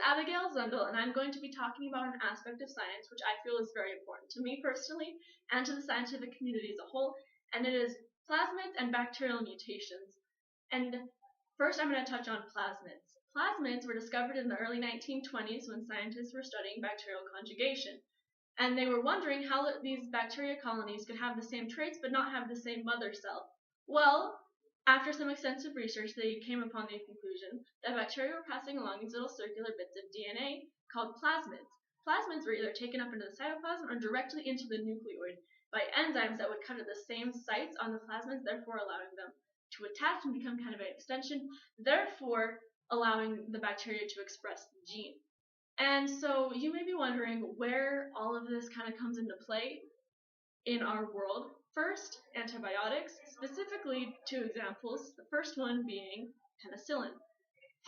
Abigail Zundel, and I'm going to be talking about an aspect of science which I feel is very important to me personally and to the scientific community as a whole, and it is plasmids and bacterial mutations. And first I'm going to touch on plasmids. Plasmids were discovered in the early 1920s when scientists were studying bacterial conjugation, and they were wondering how these bacteria colonies could have the same traits but not have the same mother cell. Well, after some extensive research, they came upon the conclusion that bacteria were passing along these little circular bits of DNA called plasmids. Plasmids were either taken up into the cytoplasm or directly into the nucleoid by enzymes that would cut at the same sites on the plasmids, therefore allowing them to attach and become kind of an extension, therefore allowing the bacteria to express the gene. And so you may be wondering where all of this kind of comes into play in our world. First, antibiotics, specifically two examples, the first one being penicillin.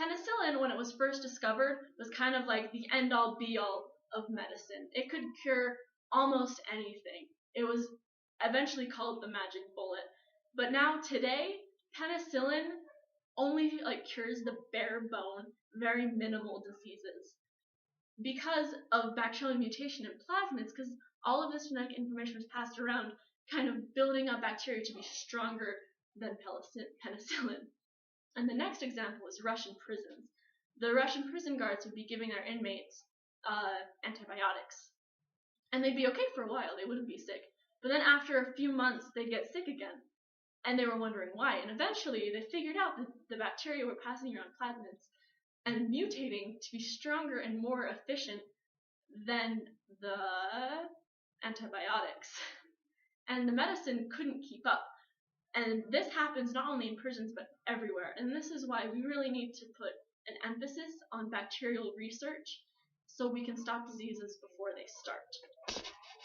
Penicillin, when it was first discovered, was kind of like the end-all be-all of medicine. It could cure almost anything. It was eventually called the magic bullet. But now today, penicillin only cures the bare bone, very minimal diseases. Because of bacterial mutation in plasmids, because all of this genetic information was passed around, kind of building up bacteria to be stronger than penicillin. And the next example is Russian prisons. The Russian prison guards would be giving their inmates antibiotics. And they'd be okay for a while, they wouldn't be sick. But then after a few months, they'd get sick again. And they were wondering why. And eventually, they figured out that the bacteria were passing around plasmids and mutating to be stronger and more efficient than the antibiotics. And the medicine couldn't keep up. And this happens not only in prisons but everywhere. And this is why we really need to put an emphasis on bacterial research so we can stop diseases before they start.